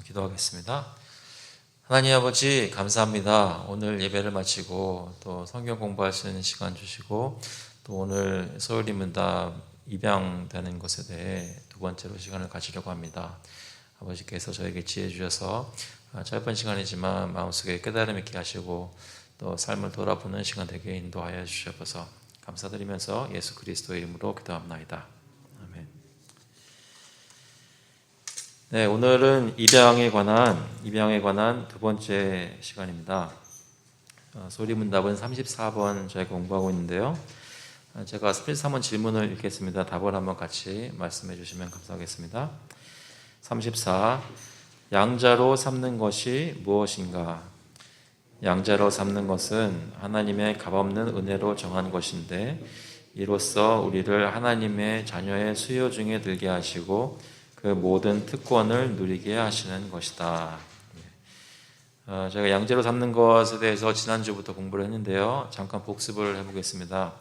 기도하겠습니다. 하나님 아버지 감사합니다. 오늘 예배를 마치고 또 성경 공부할 수 있는 시간 주시고 또 오늘 서울인문답 입양되는 것에 대해 두 번째로 시간을 가지려고 합니다. 아버지께서 저에게 지혜 주셔서 짧은 시간이지만 마음속에 깨달음 있게 하시고 또 삶을 돌아보는 시간 되게 인도하여 주셔서 감사드리면서 예수 그리스도의 이름으로 기도합나이다. 아멘. 네, 오늘은 입양에 관한 두 번째 시간입니다. 소리문답은 34번 저희가 공부하고 있는데요. 제가 33번 질문을 읽겠습니다. 답을 한번 같이 말씀해 주시면 감사하겠습니다. 34. 양자로 삼는 것이 무엇인가? 양자로 삼는 것은 하나님의 값없는 은혜로 정한 것인데 이로써 우리를 하나님의 자녀의 수요 중에 들게 하시고 그 모든 특권을 누리게 하시는 것이다. 제가 양자로 삼는 것에 대해서 지난주부터 공부를 했는데요. 잠깐 복습을 해보겠습니다.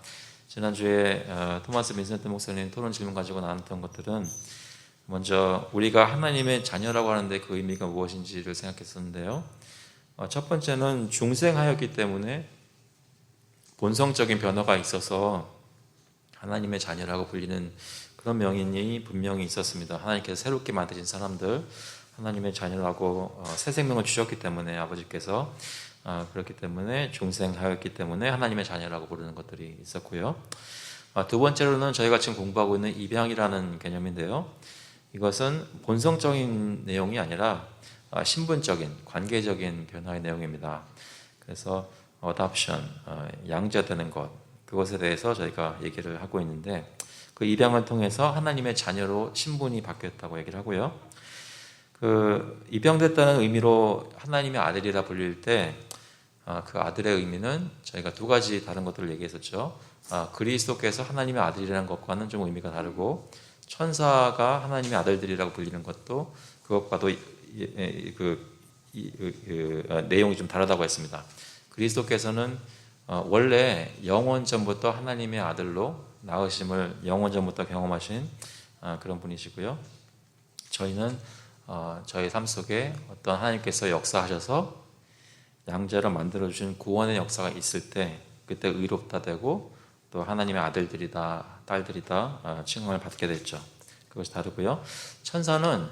지난주에 토마스 빈센트 목사님 토론 질문 가지고 나눴던 것들은 먼저 우리가 하나님의 자녀라고 하는데 그 의미가 무엇인지를 생각했었는데요. 첫 번째는 중생하였기 때문에 본성적인 변화가 있어서 하나님의 자녀라고 불리는 그런 명인이 분명히 있었습니다. 하나님께서 새롭게 만드신 사람들, 하나님의 자녀라고 새 생명을 주셨기 때문에 아버지께서 그렇기 때문에 중생하였기 때문에 하나님의 자녀라고 부르는 것들이 있었고요. 두 번째로는 저희가 지금 공부하고 있는 입양이라는 개념인데요. 이것은 본성적인 내용이 아니라 신분적인, 관계적인 변화의 내용입니다. 그래서 adoption, 양자되는 것, 그것에 대해서 저희가 얘기를 하고 있는데 그 입양을 통해서 하나님의 자녀로 신분이 바뀌었다고 얘기를 하고요. 그 입양됐다는 의미로 하나님의 아들이라 불릴 때 그 아들의 의미는 저희가 두 가지 다른 것들을 얘기했었죠. 그리스도께서 하나님의 아들이라는 것과는 좀 의미가 다르고 천사가 하나님의 아들들이라고 불리는 것도 그것과도 내용이 좀 다르다고 했습니다. 그리스도께서는 원래 영원 전부터 하나님의 아들로 낳으심을 영원 전부터 경험하신 그런 분이시고요. 저희는 저희 삶 속에 어떤 하나님께서 역사하셔서 양자로 만들어주신 구원의 역사가 있을 때 그때 의롭다 되고 또 하나님의 아들들이다 딸들이다 칭함을 받게 됐죠. 그것이 다르고요. 천사는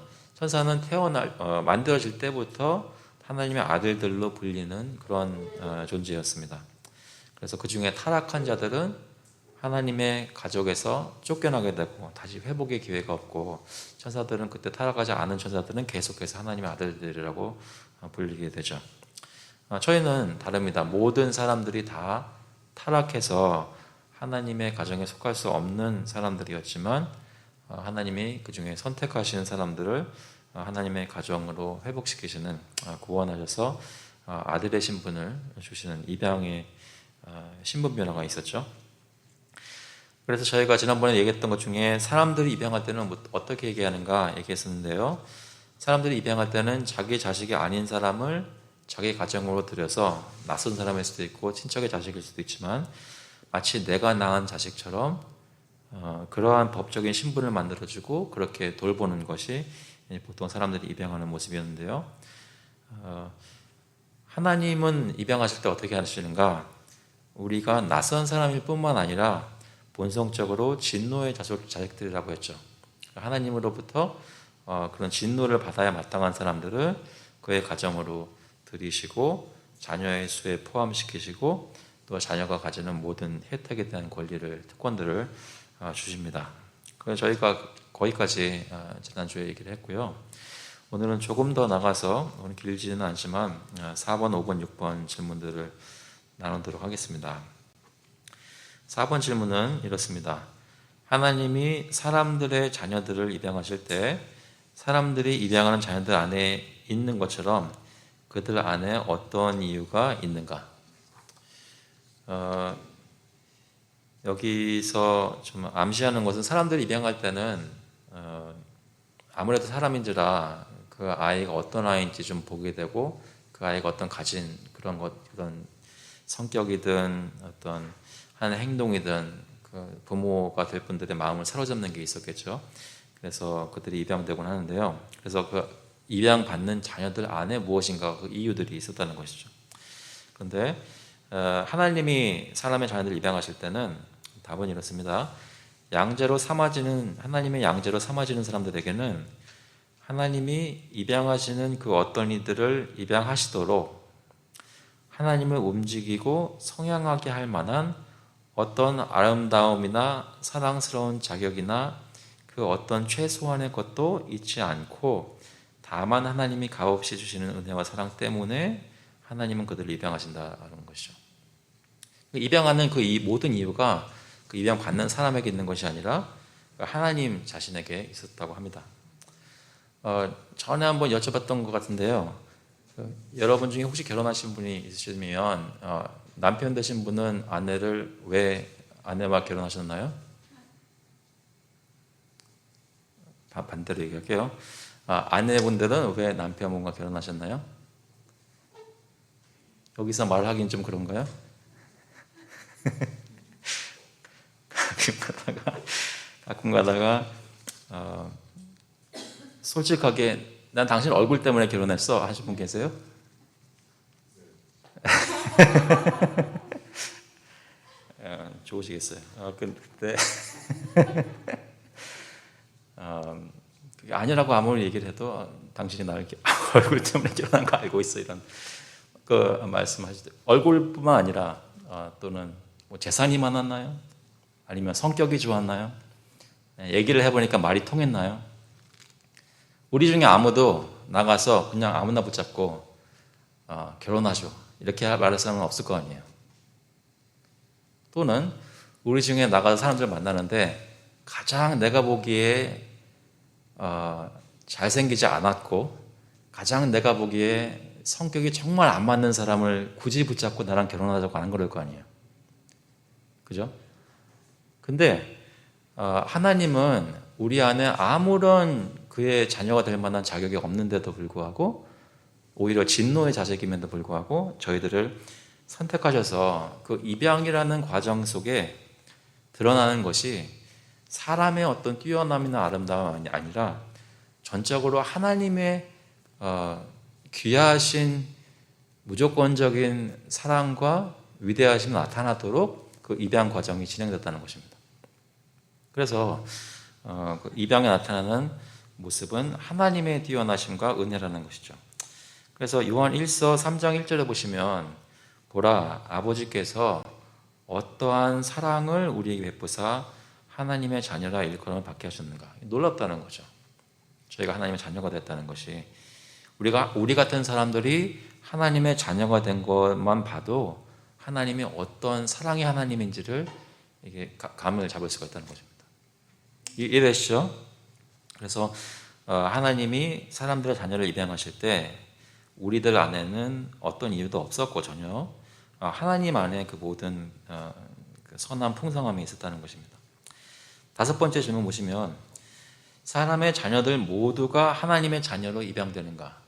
만들어질 때부터 하나님의 아들들로 불리는 그런 존재였습니다. 그래서 그 중에 타락한 자들은 하나님의 가족에서 쫓겨나게 되고 다시 회복의 기회가 없고 천사들은 그때 타락하지 않은 천사들은 계속해서 하나님의 아들들이라고 불리게 되죠. 저희는 다릅니다. 모든 사람들이 다 타락해서 하나님의 가정에 속할 수 없는 사람들이었지만 하나님이 그 중에 선택하시는 사람들을 하나님의 가정으로 회복시키시는 구원하셔서 아들의 신분을 주시는 입양의 신분 변화가 있었죠. 그래서 저희가 지난번에 얘기했던 것 중에 사람들이 입양할 때는 어떻게 얘기하는가 얘기했었는데요. 사람들이 입양할 때는 자기 자식이 아닌 사람을 자기 가정으로 들여서 낯선 사람일 수도 있고 친척의 자식일 수도 있지만 마치 내가 낳은 자식처럼 그러한 법적인 신분을 만들어주고 그렇게 돌보는 것이 보통 사람들이 입양하는 모습이었는데요. 하나님은 입양하실 때 어떻게 하시는가? 우리가 낯선 사람일 뿐만 아니라 본성적으로 진노의 자식들이라고 했죠. 하나님으로부터 그런 진노를 받아야 마땅한 사람들을 그의 가정으로 들이시고 자녀의 수에 포함시키시고 또 자녀가 가지는 모든 혜택에 대한 권리를, 특권들을 주십니다. 그래서 저희가 거기까지 지난주에 얘기를 했고요. 오늘은 조금 더 나가서 오늘 길지는 않지만 4번, 5번, 6번 질문들을 나누도록 하겠습니다. 4번 질문은 이렇습니다. 하나님이 사람들의 자녀들을 입양하실 때 사람들이 입양하는 자녀들 안에 있는 것처럼 그들 안에 어떤 이유가 있는가? 여기서 좀 암시하는 것은 사람들이 입양할 때는 아무래도 사람인지라 그 아이가 어떤 아이인지 좀 보게 되고 그 아이가 어떤 가진 그런 성격이든 어떤 하는 행동이든 그 부모가 될 분들의 마음을 사로잡는 게 있었겠죠. 그래서 그들이 입양되곤 하는데요. 그래서 그 입양받는 자녀들 안에 무엇인가 그 이유들이 있었다는 것이죠. 그런데 하나님이 사람의 자녀들을 입양하실 때는 답은 이렇습니다. 하나님의 양자로 삼아지는 사람들에게는 하나님이 입양하시는 그 어떤 이들을 입양하시도록 하나님을 움직이고 성향하게 할 만한 어떤 아름다움이나 사랑스러운 자격이나 그 어떤 최소한의 것도 잊지 않고 다만 하나님이 값없이 주시는 은혜와 사랑 때문에 하나님은 그들을 입양하신다는 것이죠. 입양하는 그 모든 이유가 그 입양받는 사람에게 있는 것이 아니라 하나님 자신에게 있었다고 합니다. 전에 한번 여쭤봤던 것 같은데요. 여러분 중에 혹시 결혼하신 분이 있으시면 남편 되신 분은 아내를 왜 아내와 결혼하셨나요? 반대로 얘기할게요. 아내분들은 왜 남편분과 결혼하셨나요? 여기서 말하기는 좀 그런가요? 가끔 가다가 솔직하게 난 당신 얼굴 때문에 결혼했어 하실 분 계세요? 좋으시겠어요. 근데 그게 아니라고 아무리 얘기를 해도 당신이 나를 얼굴 때문에 결혼한 거 알고 있어 이런 그 말씀하시죠. 얼굴뿐만 아니라 또는 뭐 재산이 많았나요? 아니면 성격이 좋았나요? 얘기를 해보니까 말이 통했나요? 우리 중에 아무도 나가서 그냥 아무나 붙잡고 결혼하죠 이렇게 말할 사람은 없을 거 아니에요. 또는 우리 중에 나가서 사람들을 만나는데 가장 내가 보기에 잘생기지 않았고 가장 내가 보기에 성격이 정말 안 맞는 사람을 굳이 붙잡고 나랑 결혼하자고 안 그럴 거 아니에요. 그죠? 근데 하나님은 우리 안에 아무런 그의 자녀가 될 만한 자격이 없는데도 불구하고 오히려 진노의 자식임에도 불구하고 저희들을 선택하셔서 그 입양이라는 과정 속에 드러나는 것이 사람의 어떤 뛰어남이나 아름다움이 아니라 전적으로 하나님의 귀하신 무조건적인 사랑과 위대하심이 나타나도록 그 입양 과정이 진행됐다는 것입니다. 그래서 그 입양에 나타나는 모습은 하나님의 뛰어나심과 은혜라는 것이죠. 그래서 요한 1서 3장 1절에 보시면 보라 아버지께서 어떠한 사랑을 우리에게 베푸사 하나님의 자녀라 일컬음을 받게 하셨는가. 놀랍다는 거죠. 저희가 하나님의 자녀가 됐다는 것이 우리 같은 사람들이 하나님의 자녀가 된 것만 봐도 하나님이 어떤 사랑의 하나님인지를 이게 감을 잡을 수가 있다는 것입니다. 이해되시죠? 그래서 하나님이 사람들의 자녀를 입양하실 때 우리들 안에는 어떤 이유도 없었고 전혀 하나님 안에 그 모든 그 선한 풍성함이 있었다는 것입니다. 다섯 번째 질문 보시면 사람의 자녀들 모두가 하나님의 자녀로 입양되는가?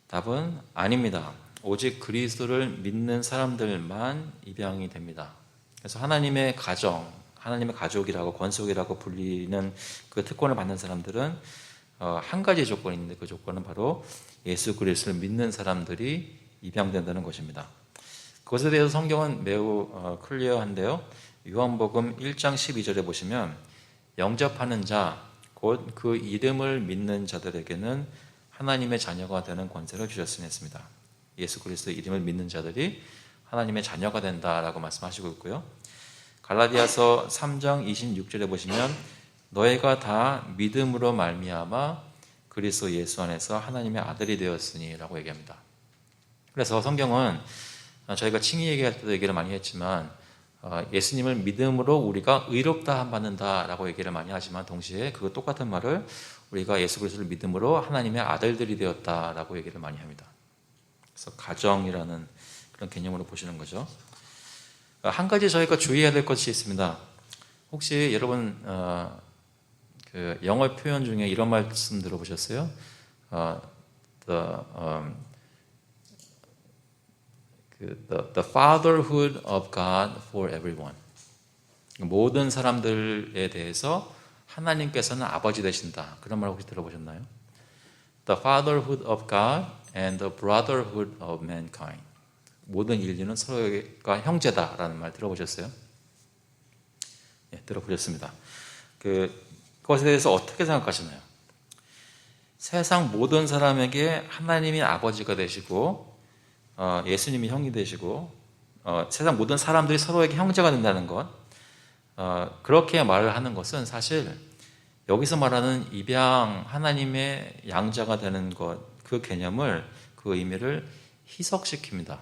답은 아닙니다. 오직 그리스도를 믿는 사람들만 입양이 됩니다. 그래서 하나님의 가정, 하나님의 가족이라고 권속이라고 불리는 그 특권을 받는 사람들은 한 가지 조건이 있는데 그 조건은 바로 예수 그리스도를 믿는 사람들이 입양된다는 것입니다. 그것에 대해서 성경은 매우 클리어한데요. 요한복음 1장 12절에 보시면 영접하는 자, 곧 그 이름을 믿는 자들에게는 하나님의 자녀가 되는 권세를 주셨으니 했습니다. 예수 그리스도의 이름을 믿는 자들이 하나님의 자녀가 된다라고 말씀하시고 있고요. 갈라디아서 3장 26절에 보시면 너희가 다 믿음으로 말미암아 그리스도 예수 안에서 하나님의 아들이 되었으니 라고 얘기합니다. 그래서 성경은 저희가 칭의 얘기할 때도 얘기를 많이 했지만 예수님을 믿음으로 우리가 의롭다 함 받는다 라고 얘기를 많이 하지만 동시에 그 똑같은 말을 우리가 예수 그리스도를 믿음으로 하나님의 아들들이 되었다 라고 얘기를 많이 합니다. 그래서 가정이라는 그런 개념으로 보시는 거죠. 한 가지 저희가 주의해야 될 것이 있습니다. 혹시 여러분 그 영어 표현 중에 이런 말씀 들어보셨어요? The fatherhood of God for everyone. 모든 사람들에 대해서 하나님께서는 아버지 되신다. 그런 말 혹시 들어보셨나요? the fatherhood of God and the brotherhood of mankind. 모든 인류는 서로가 형제다라는 말 들어보셨어요? 네, 들어보셨습니다. 그것에 대해서 어떻게 생각하시나요? 세상 모든 사람에게 하나님이 아버지가 되시고 예수님이 형이 되시고 세상 모든 사람들이 서로에게 형제가 된다는 것, 그렇게 말을 하는 것은 사실 여기서 말하는 입양 하나님의 양자가 되는 것, 그 개념을, 그 의미를 희석시킵니다.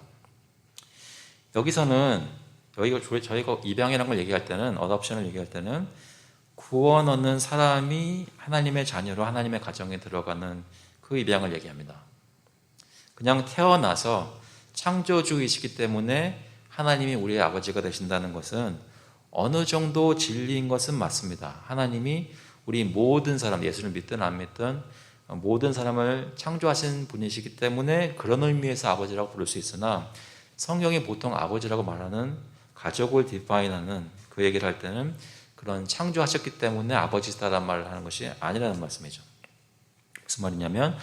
여기서는 저희가 입양이라는 걸 얘기할 때는, 어답션을 얘기할 때는 구원 얻는 사람이 하나님의 자녀로 하나님의 가정에 들어가는 그 입양을 얘기합니다. 그냥 태어나서 창조주이시기 때문에 하나님이 우리의 아버지가 되신다는 것은 어느 정도 진리인 것은 맞습니다. 하나님이 우리 모든 사람, 예수를 믿든 안 믿든 모든 사람을 창조하신 분이시기 때문에 그런 의미에서 아버지라고 부를 수 있으나, 성경이 보통 아버지라고 말하는, 가족을 디파인하는 그 얘기를 할 때는 그런 창조하셨기 때문에 아버지다라는 말을 하는 것이 아니라는 말씀이죠. 무슨 말이냐면,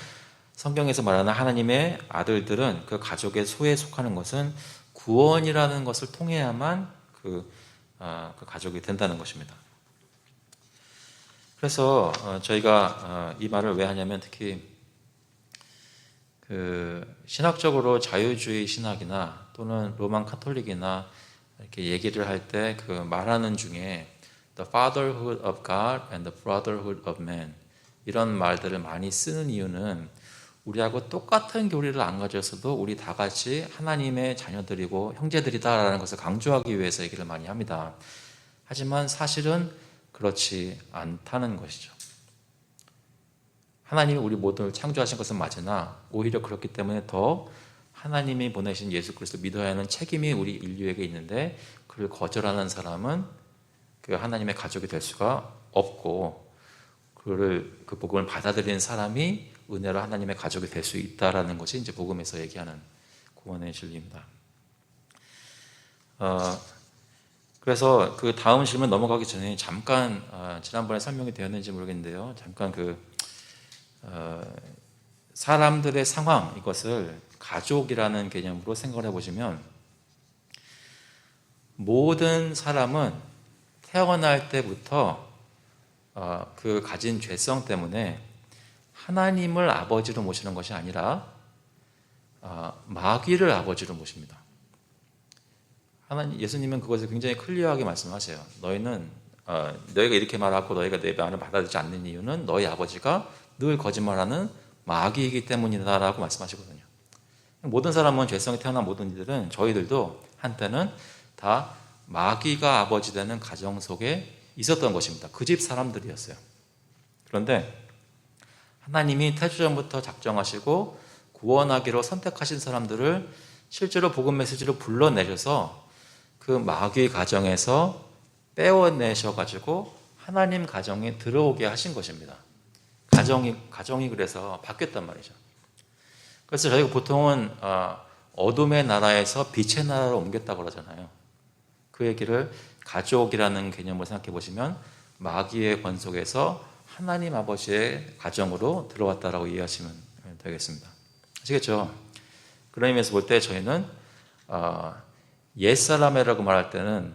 성경에서 말하는 하나님의 아들들은 그 가족의 소에 속하는 것은 구원이라는 것을 통해야만 그 가족이 된다는 것입니다. 그래서 저희가 이 말을 왜 하냐면, 특히 신학적으로 자유주의 신학이나 또는 로만 카톨릭이나 이렇게 얘기를 할 때 그 말하는 중에 the fatherhood of God and the brotherhood of man, 이런 말들을 많이 쓰는 이유는 우리하고 똑같은 교리를 안 가졌어도 우리 다 같이 하나님의 자녀들이고 형제들이다라는 것을 강조하기 위해서 얘기를 많이 합니다. 하지만 사실은 그렇지 않다는 것이죠. 하나님이 우리 모두를 창조하신 것은 맞으나 오히려 그렇기 때문에 더 하나님이 보내신 예수 그리스도 믿어야 하는 책임이 우리 인류에게 있는데, 그를 거절하는 사람은 그 하나님의 가족이 될 수가 없고, 그 복음을 받아들이는 사람이 은혜로 하나님의 가족이 될 수 있다라는 것이 이제 복음에서 얘기하는 구원의 진리입니다. 그래서 그 다음 질문 넘어가기 전에 잠깐 지난번에 설명이 되었는지 모르겠는데요. 잠깐 사람들의 상황, 이것을 가족이라는 개념으로 생각을 해보시면, 모든 사람은 태어날 때부터 그 가진 죄성 때문에 하나님을 아버지로 모시는 것이 아니라 마귀를 아버지로 모십니다. 예수님은 그것을 굉장히 클리어하게 말씀하세요. 너희가 이렇게 말하고 너희가 내 말을 받아들이지 않는 이유는 너희 아버지가 늘 거짓말하는 마귀이기 때문이다라고 말씀하시거든요. 모든 사람은, 죄성이 태어난 모든 이들은, 저희들도 한때는 다 마귀가 아버지 되는 가정 속에 있었던 것입니다. 그 집 사람들이었어요. 그런데 하나님이 태초전부터 작정하시고 구원하기로 선택하신 사람들을 실제로 복음 메시지로 불러내셔서 그 마귀 가정에서 빼어내셔가지고 하나님 가정에 들어오게 하신 것입니다. 가정이 그래서 바뀌었단 말이죠. 그래서 저희가 보통은 어둠의 나라에서 빛의 나라로 옮겼다고 그러잖아요. 그 얘기를 가족이라는 개념으로 생각해 보시면 마귀의 권속에서 하나님 아버지의 가정으로 들어왔다라고 이해하시면 되겠습니다. 아시겠죠? 그런 의미에서 볼 때 저희는 옛사람이라고 말할 때는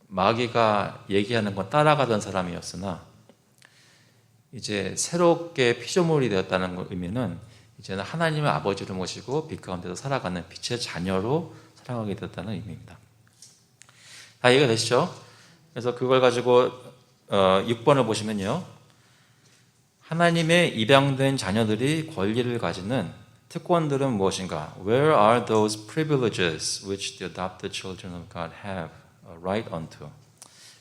마귀가 얘기하는 건 따라가던 사람이었으나, 이제 새롭게 피조물이 되었다는 의미는 이제는 하나님의 아버지를 모시고 빛 가운데서 살아가는 빛의 자녀로 살아가게 되었다는 의미입니다. 다 이해가 되시죠? 그래서 그걸 가지고 6번을 보시면요, 하나님의 입양된 자녀들이 권리를 가지는 특권들은 무엇인가? Where are those privileges which the adopted children of God have a right unto?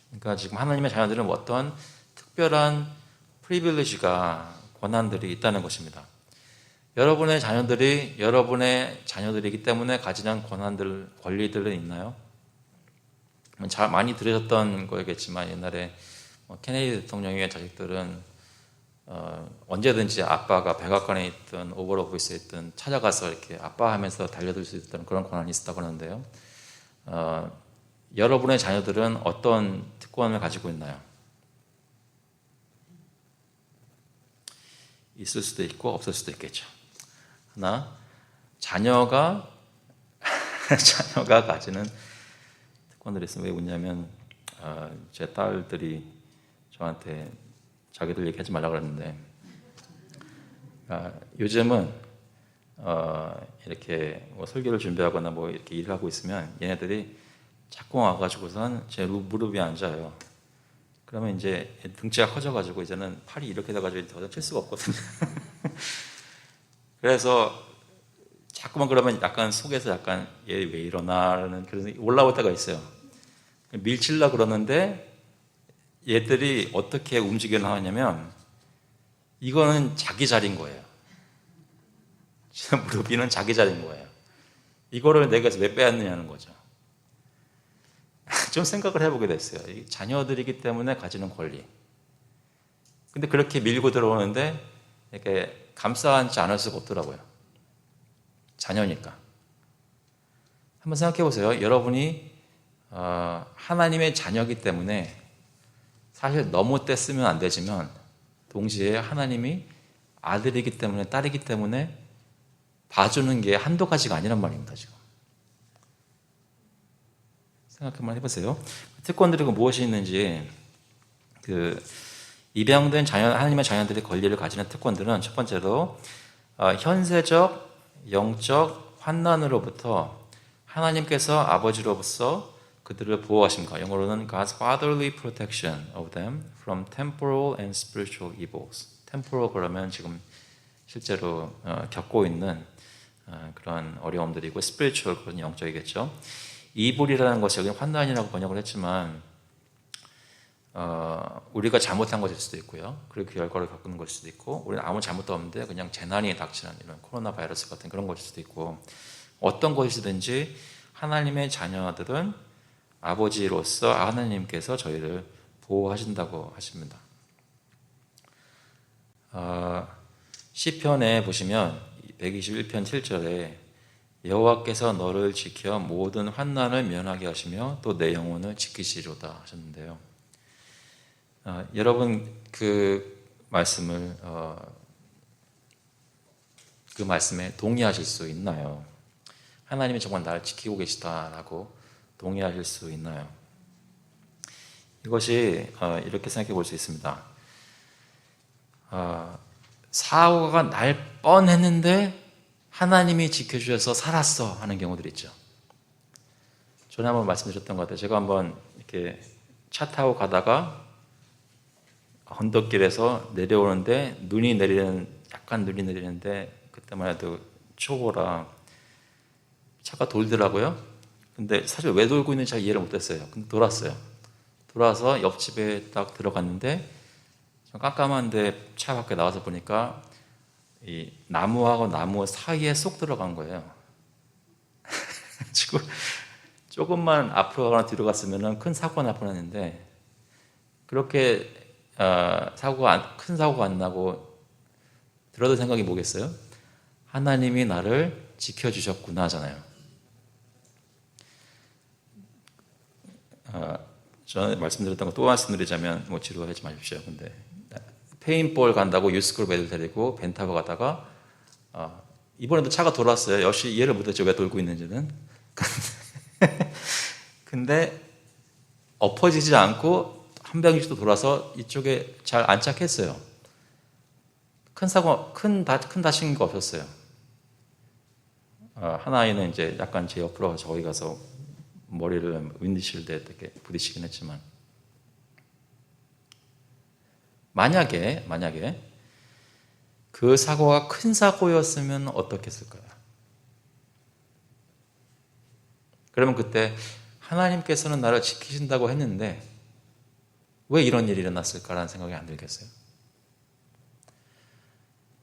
그러니까 지금 하나님의 자녀들은 어떤 특별한 프리빌리지가, 권한들이 있다는 것입니다. 여러분의 자녀들이 여러분의 자녀들이기 때문에 가지는 권한들, 권리들은 있나요? 잘 많이 들으셨던 거겠지만, 옛날에 케네디 대통령의 자식들은 언제든지 아빠가 백악관에 있든 오벌 오피스에 있든 찾아가서 이렇게 아빠 하면서 달려들 수 있던 그런 권한이 있었다고 하는데요. 여러분의 자녀들은 어떤 특권을 가지고 있나요? 있을 수도 있고 없을 수도 있겠죠. 하나, 자녀가 가지는 특권들이 있으면 왜 웃냐면 제 딸들이 저한테 자기들 얘기하지 말라 그랬는데 요즘은 이렇게 뭐 설교를 준비하거나 뭐 이렇게 일을 하고 있으면 얘네들이 자꾸 와가지고선 제 무릎 위에 앉아요. 그러면 이제 등치가 커져가지고 이제는 팔이 이렇게 돼가지고 더 이상 칠 수가 없거든요. 그래서 자꾸만 그러면 약간 속에서 약간 얘 왜 이러나라는 그런 올라올 때가 있어요. 밀치려 그러는데 얘들이 어떻게 움직여 나왔냐면 이거는 자기 자리인 거예요. 무릎 위는 자기 자리인 거예요. 이거를 내가 왜 빼앗느냐는 거죠. 좀 생각을 해보게 됐어요. 자녀들이기 때문에 가지는 권리. 근데 그렇게 밀고 들어오는데 이렇게 감싸 안지 않을 수가 없더라고요. 자녀니까. 한번 생각해 보세요. 여러분이 하나님의 자녀이기 때문에 사실 너무 떼쓰면 안 되지만 동시에 하나님이 아들이기 때문에 딸이기 때문에 봐주는 게 한두 가지가 아니란 말입니다. 지금 생각만 해보세요. 특권들이 무엇이 있는지 입양된 자녀, 하나님의 자녀들의 권리를 가지는 특권들은 첫 번째로 현세적 영적 환난으로부터 하나님께서 아버지로서 그들을 보호하십니다. 영어로는 God's fatherly protection of them from temporal and spiritual evils. temporal 그러면 지금 실제로 겪고 있는 그런 어려움들이고 spiritual 그런 영적이겠죠. 이불이라는 것이 여기 환난이라고 번역을 했지만 우리가 잘못한 것일 수도 있고요. 그리고 그 결과를 겪는 것일 수도 있고 우리는 아무 잘못도 없는데 그냥 재난이 닥치는 이런 코로나 바이러스 같은 그런 것일 수도 있고 어떤 것이든지 하나님의 자녀들은 아버지로서 하나님께서 저희를 보호하신다고 하십니다. 시편에 보시면 121편 7절에 여호와께서 너를 지켜 모든 환난을 면하게 하시며 또 내 영혼을 지키시리로다 하셨는데요. 여러분 그 말씀에 동의하실 수 있나요? 하나님이 정말 나를 지키고 계시다라고 동의하실 수 있나요? 이것이 이렇게 생각해 볼 수 있습니다. 사고가 날 뻔했는데 하나님이 지켜주셔서 살았어 하는 경우들이 있죠. 전에 한번 말씀드렸던 것 같아요. 제가 한번 이렇게 차 타고 가다가 언덕길에서 내려오는데 약간 눈이 내리는데 그때만 해도 초보라 차가 돌더라고요. 근데 사실 왜 돌고 있는지 잘 이해를 못했어요. 근데 돌았어요. 돌아서 옆집에 딱 들어갔는데 좀 깜깜한데 차 밖에 나와서 보니까 이 나무하고 나무 사이에 쏙 들어간 거예요. 지금 조금만 앞으로 가거나 뒤로 갔으면 큰 사고가 날 뻔했는데 그렇게 큰 사고가 안 나고 들어도 생각이 뭐겠어요? 하나님이 나를 지켜주셨구나 하잖아요. 전에 말씀드렸던 거 또 말씀드리자면 뭐 지루하지 마십시오. 근데 페인볼 간다고 유스쿨 애들 데리고 벤 타고 가다가 이번에도 차가 돌았어요. 역시 이해를 못했죠. 왜 돌고 있는지는. 근데 엎어지지 않고 한 바퀴씩 돌아서 이쪽에 잘 안착했어요. 큰 다친 거 없었어요. 하나이는 이제 약간 제 옆으로 저기 가서 머리를 윈드실드에 이렇게 부딪히긴 했지만 만약에 그 사고가 큰 사고였으면 어떻겠을까요? 그러면 그때 하나님께서는 나를 지키신다고 했는데 왜 이런 일이 일어났을까라는 생각이 안 들겠어요?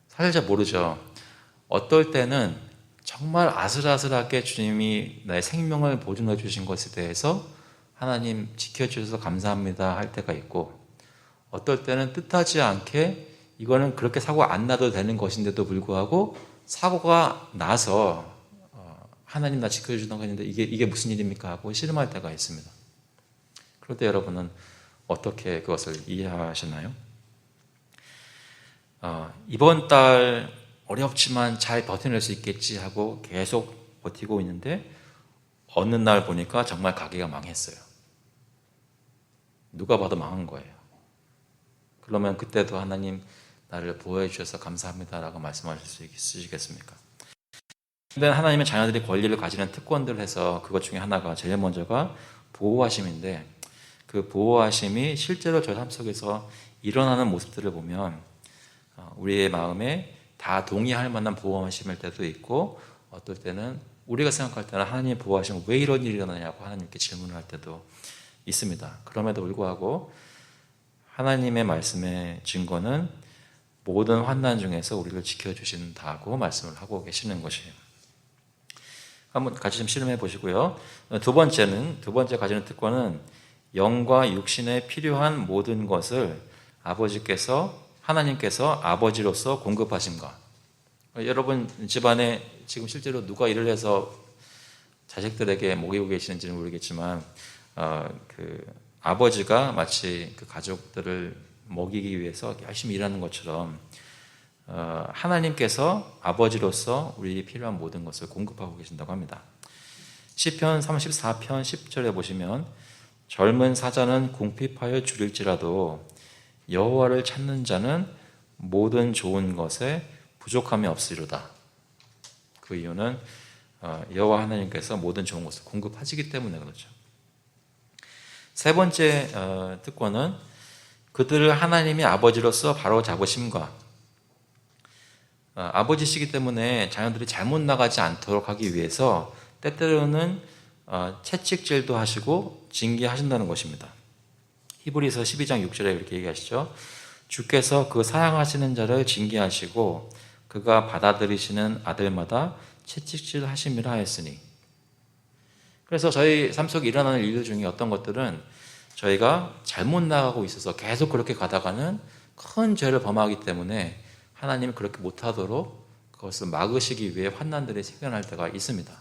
사실 잘 모르죠. 어떨 때는 정말 아슬아슬하게 주님이 나의 생명을 보존해 주신 것에 대해서 하나님 지켜주셔서 감사합니다 할 때가 있고 어떨 때는 뜻하지 않게 이거는 그렇게 사고가 안 나도 되는 것인데도 불구하고 사고가 나서 하나님 나 지켜주신다고 했는데 이게 무슨 일입니까 하고 씨름할 때가 있습니다. 그럴 때 여러분은 어떻게 그것을 이해하시나요? 이번 달 어렵지만 잘 버텨낼 수 있겠지 하고 계속 버티고 있는데 어느 날 보니까 정말 가게가 망했어요. 누가 봐도 망한 거예요. 그러면 그때도 하나님 나를 보호해 주셔서 감사합니다라고 말씀하실 수 있으시겠습니까? 근데 하나님의 자녀들이 권리를 가지는 특권들을 해서 그것 중에 하나가 제일 먼저가 보호하심인데 그 보호하심이 실제로 저희 삶 속에서 일어나는 모습들을 보면 우리의 마음에 다 동의할 만한 보호하심일 때도 있고 어떨 때는 우리가 생각할 때는 하나님의 보호하심은 왜 이런 일이 일어나냐고 하나님께 질문을 할 때도 있습니다. 그럼에도 불구하고 하나님의 말씀의 증거는 모든 환난 중에서 우리를 지켜주신다고 말씀을 하고 계시는 것이에요. 한번 같이 좀 실험해 보시고요. 두 번째 가지는 특권은 영과 육신에 필요한 모든 것을 하나님께서 아버지로서 공급하심과. 여러분 집안에 지금 실제로 누가 일을 해서 자식들에게 먹이고 계시는지는 모르겠지만 그 아버지가 마치 그 가족들을 먹이기 위해서 열심히 일하는 것처럼 하나님께서 아버지로서 우리에게 필요한 모든 것을 공급하고 계신다고 합니다. 시편 34편 10절에 보시면 젊은 사자는 궁핍하여 줄일지라도 여호와를 찾는 자는 모든 좋은 것에 부족함이 없으리로다. 그 이유는 여호와 하나님께서 모든 좋은 것을 공급하시기 때문에 그렇죠. 세 번째 특권은 그들을 하나님이 아버지로서 바로 잡으심과 아버지시기 때문에 자녀들이 잘못 나가지 않도록 하기 위해서 때때로는 채찍질도 하시고 징계하신다는 것입니다. 히브리서 12장 6절에 이렇게 얘기하시죠. 주께서 그 사랑하시는 자를 징계하시고 그가 받아들이시는 아들마다 채찍질 하심이라 하였으니. 그래서 저희 삶 속에 일어나는 일들 중에 어떤 것들은 저희가 잘못 나가고 있어서 계속 그렇게 가다가는 큰 죄를 범하기 때문에 하나님이 그렇게 못하도록 그것을 막으시기 위해 환난들이 생겨날 때가 있습니다.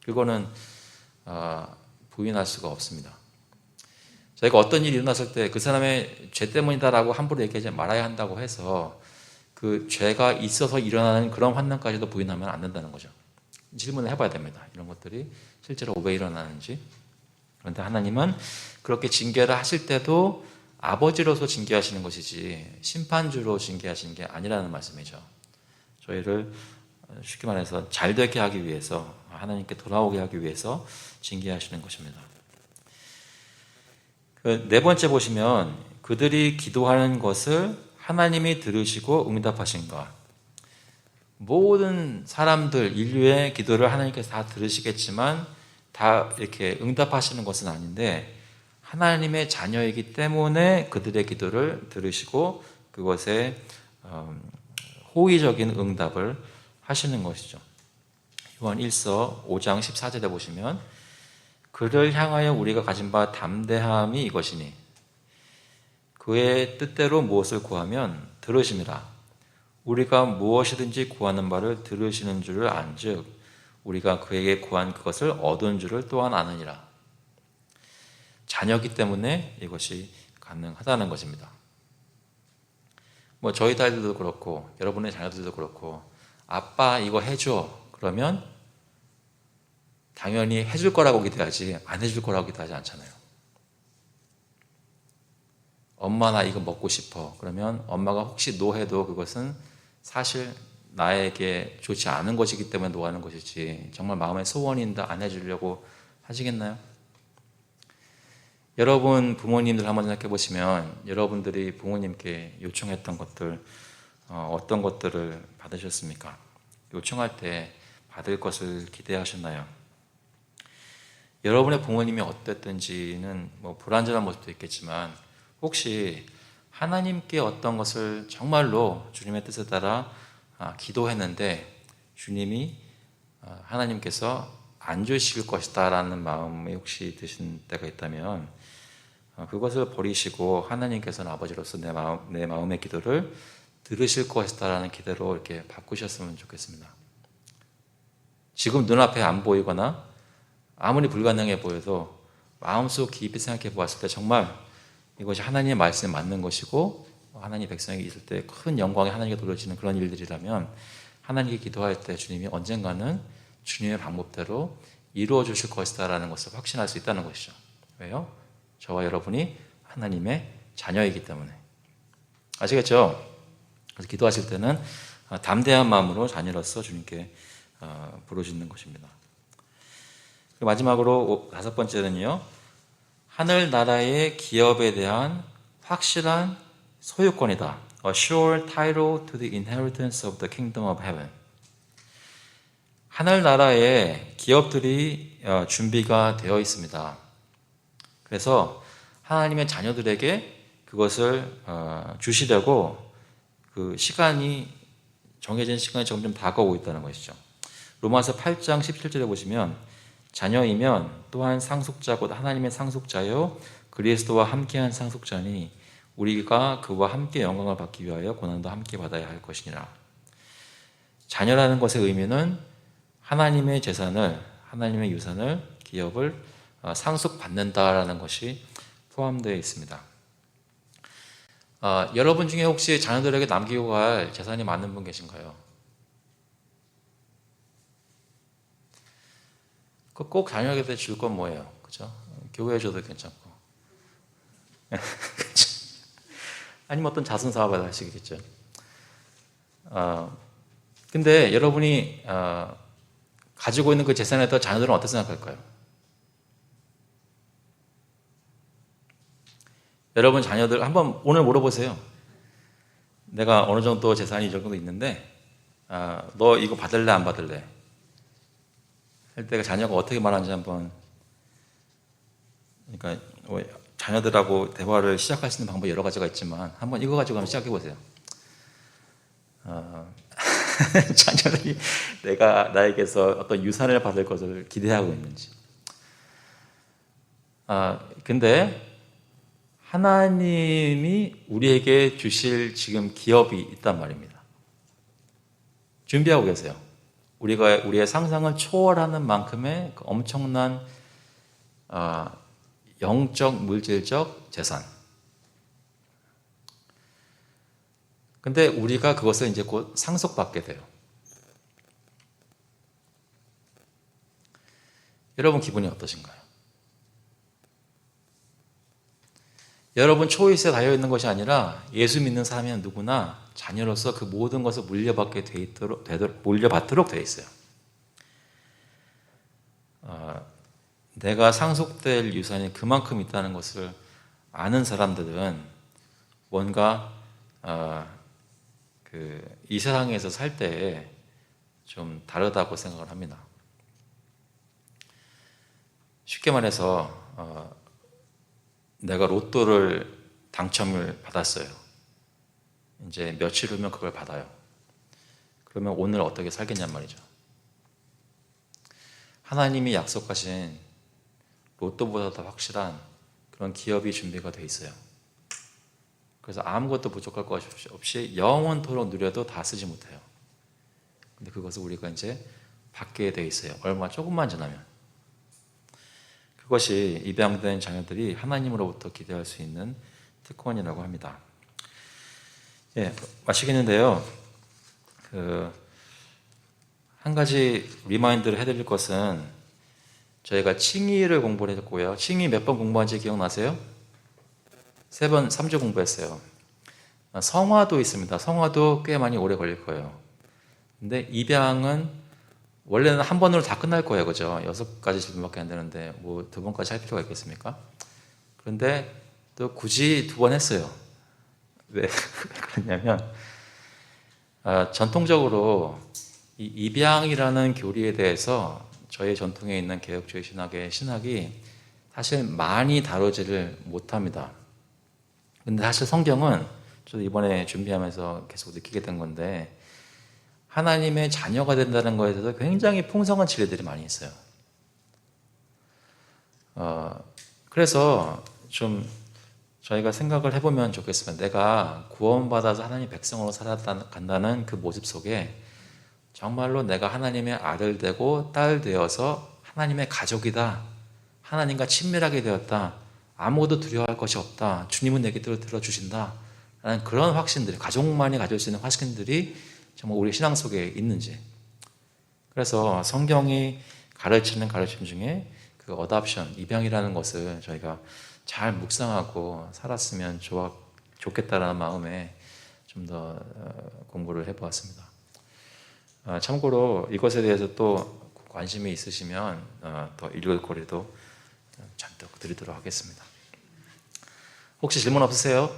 그거는 부인할 수가 없습니다. 저희가 어떤 일이 일어났을 때 그 사람의 죄 때문이다라고 함부로 얘기하지 말아야 한다고 해서 그 죄가 있어서 일어나는 그런 환난까지도 부인하면 안 된다는 거죠. 질문을 해봐야 됩니다. 이런 것들이 실제로 왜 일어나는지. 그런데 하나님은 그렇게 징계를 하실 때도 아버지로서 징계하시는 것이지 심판주로 징계하시는 게 아니라는 말씀이죠. 저희를 쉽게 말해서 잘 되게 하기 위해서 하나님께 돌아오게 하기 위해서 징계하시는 것입니다. 네 번째 보시면 그들이 기도하는 것을 하나님이 들으시고 응답하신가. 모든 사람들 인류의 기도를 하나님께서 다 들으시겠지만 다 이렇게 응답하시는 것은 아닌데 하나님의 자녀이기 때문에 그들의 기도를 들으시고 그것에 호의적인 응답을 하시는 것이죠. 요한 1서 5장 14절에 보시면 그를 향하여 우리가 가진 바 담대함이 이것이니 그의 뜻대로 무엇을 구하면 들으심이라. 우리가 무엇이든지 구하는 바를 들으시는 줄을 안즉 우리가 그에게 구한 그것을 얻은 줄을 또한 아느니라. 자녀이기 때문에 이것이 가능하다는 것입니다. 저희 딸들도 그렇고 여러분의 자녀들도 그렇고 아빠 이거 해줘 그러면 당연히 해줄 거라고 기대하지 안 해줄 거라고 기대하지 않잖아요. 엄마 나 이거 먹고 싶어 그러면 엄마가 혹시 노해도 그것은 사실 나에게 좋지 않은 것이기 때문에 노하는 것이지 정말 마음의 소원인데 안 해주려고 하시겠나요? 여러분 부모님들 한번 생각해 보시면 여러분들이 부모님께 요청했던 것들 어떤 것들을 받으셨습니까? 요청할 때 받을 것을 기대하셨나요? 여러분의 부모님이 어땠든지는 불완전한 모습도 있겠지만 혹시 하나님께 어떤 것을 정말로 주님의 뜻에 따라 기도했는데 주님이 하나님께서 안 주실 것이다 라는 마음이 혹시 드신 때가 있다면 그것을 버리시고 하나님께서는 아버지로서 내 마음의 기도를 들으실 것이다 라는 기대로 이렇게 바꾸셨으면 좋겠습니다. 지금 눈앞에 안 보이거나 아무리 불가능해 보여도 마음속 깊이 생각해 보았을 때 정말 이것이 하나님의 말씀에 맞는 것이고 하나님 백성에게 있을 때 큰 영광이 하나님께 돌려지는 그런 일들이라면 하나님께 기도할 때 주님이 언젠가는 주님의 방법대로 이루어 주실 것이다라는 것을 확신할 수 있다는 것이죠. 왜요? 저와 여러분이 하나님의 자녀이기 때문에. 아시겠죠? 그래서 기도하실 때는 담대한 마음으로 자녀로서 주님께 부르짖는 것입니다. 마지막으로 5번째는요. 하늘나라의 기업에 대한 확실한 소유권이다. A sure title to the inheritance of the kingdom of heaven. 하늘나라에 기업들이 준비가 되어 있습니다. 그래서 하나님의 자녀들에게 그것을 주시려고 그 시간이 정해진 시간이 점점 다가오고 있다는 것이죠. 로마서 8장 17절에 보시면 자녀이면 또한 상속자 곧 하나님의 상속자요 그리스도와 함께한 상속자니 우리가 그와 함께 영광을 받기 위하여 고난도 함께 받아야 할 것이니라. 자녀라는 것의 의미는 하나님의 재산을, 하나님의 유산을, 기업을 상속받는다라는 것이 포함되어 있습니다. 여러분 중에 혹시 자녀들에게 남기고 갈 재산이 많은 분 계신가요? 꼭 자녀에게 줄 건 뭐예요? 그죠? 교회에 줘도 괜찮고. 아니면 어떤 자선 사업을 하시겠죠. 근데 여러분이 가지고 있는 그 재산에 대해 자녀들은 어떻게 생각할까요? 여러분 자녀들 한번 오늘 물어보세요. 내가 어느 정도 재산이 이 정도 있는데 너 이거 받을래 안 받을래? 할 때가 자녀가 어떻게 말하는지 한번 그러니까 자녀들하고 대화를 시작할 수 있는 방법이 여러 가지가 있지만 한번 이거 가지고 한번 시작해 보세요. 자녀들이 내가 나에게서 어떤 유산을 받을 것을 기대하고 있는지. 근데 하나님이 우리에게 주실 지금 기업이 있단 말입니다. 준비하고 계세요. 우리의 상상을 초월하는 만큼의 그 엄청난 영적, 물질적 재산. 근데 우리가 그것을 이제 곧 상속받게 돼요. 여러분 기분이 어떠신가요? 여러분 초이스에 달려있는 것이 아니라 예수 믿는 사람이면 누구나 자녀로서 그 모든 것을 물려받도록 되어 있어요. 내가 상속될 유산이 그만큼 있다는 것을 아는 사람들은 뭔가 이 세상에서 살 때 좀 다르다고 생각을 합니다. 쉽게 말해서 내가 로또를 당첨을 받았어요. 이제 며칠 후면 그걸 받아요. 그러면 오늘 어떻게 살겠냔 말이죠. 하나님이 약속하신 로또보다 더 확실한 그런 기업이 준비가 돼 있어요. 그래서 아무것도 부족할 것 없이 영원토록 누려도 다 쓰지 못해요. 근데 그것을 우리가 이제 받게 돼 있어요. 얼마 조금만 지나면. 그것이 입양된 자녀들이 하나님으로부터 기대할 수 있는 특권이라고 합니다. 예, 마치겠는데요. 한 가지 리마인드를 해드릴 것은 저희가 칭의를 공부를 했고요. 칭의 몇 번 공부한지 기억나세요? 3번, 3주 공부했어요. 성화도 있습니다. 성화도 꽤 많이 오래 걸릴 거예요. 근데 입양은 원래는 한 번으로 다 끝날 거예요. 그죠? 6가지 질문밖에 안 되는데 뭐 2번까지 할 필요가 있겠습니까? 그런데 또 굳이 2번 했어요. 왜 그러냐면 전통적으로 이 입양이라는 교리에 대해서 저희 전통에 있는 개혁주의 신학이 사실 많이 다루지를 못합니다. 근데 사실 성경은 저도 이번에 준비하면서 계속 느끼게 된 건데 하나님의 자녀가 된다는 것에 대해서 굉장히 풍성한 진리들이 많이 있어요. 그래서 좀 저희가 생각을 해보면 좋겠습니다. 내가 구원받아서 하나님의 백성으로 살아간다는 그 모습 속에 정말로 내가 하나님의 아들 되고 딸 되어서 하나님의 가족이다. 하나님과 친밀하게 되었다. 아무것도 두려워할 것이 없다. 주님은 내게 들어주신다. 라는 그런 확신들이, 가족만이 가질 수 있는 확신들이 정말 우리 신앙 속에 있는지. 그래서 성경이 가르치는 가르침 중에 그 어답션, 입양이라는 것을 저희가 잘 묵상하고 살았으면 좋겠다라는 마음에 좀 더 공부를 해보았습니다. 참고로 이것에 대해서 또 관심이 있으시면 더 읽을 거리도 잔뜩 드리도록 하겠습니다. 혹시 질문 없으세요?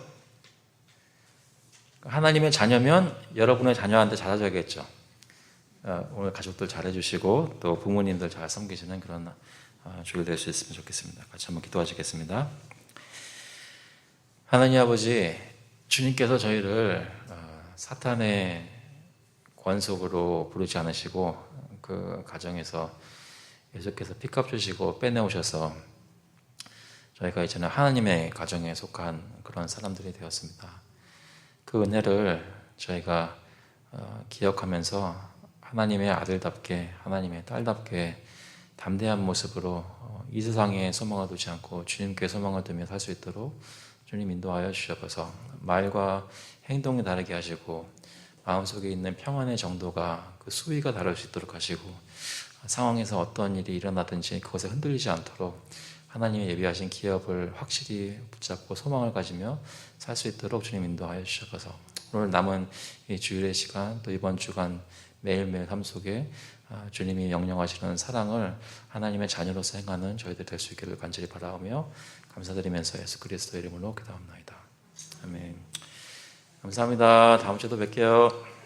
하나님의 자녀면 여러분의 자녀한테 잘해줘야겠죠. 오늘 가족들 잘해주시고 또 부모님들 잘 섬기시는 그런 주일 될 수 있으면 좋겠습니다. 같이 한번 기도하시겠습니다. 하나님 아버지, 주님께서 저희를 사탄의 권속으로 부르지 않으시고 그 가정에서 계속해서 픽업 주시고 빼내오셔서 저희가 이제는 하나님의 가정에 속한 그런 사람들이 되었습니다. 그 은혜를 저희가 기억하면서 하나님의 아들답게, 하나님의 딸답게 담대한 모습으로 이 세상에 소망을 두지 않고 주님께 소망을 두며 살 수 있도록 주님 인도하여 주셔서 말과 행동이 다르게 하시고 마음속에 있는 평안의 정도가 그 수위가 다를 수 있도록 하시고 상황에서 어떤 일이 일어나든지 그것에 흔들리지 않도록 하나님의 예비하신 기업을 확실히 붙잡고 소망을 가지며 살 수 있도록 주님 인도하여 주셔서 오늘 남은 이 주일의 시간 또 이번 주간 매일매일 삶 속에 주님이 명령하시는 사랑을 하나님의 자녀로서 행하는 저희들 될 수 있기를 간절히 바라오며 감사드리면서 예수 그리스도의 이름으로 기도합니다. 아멘. 감사합니다. 다음 주에도 뵐게요.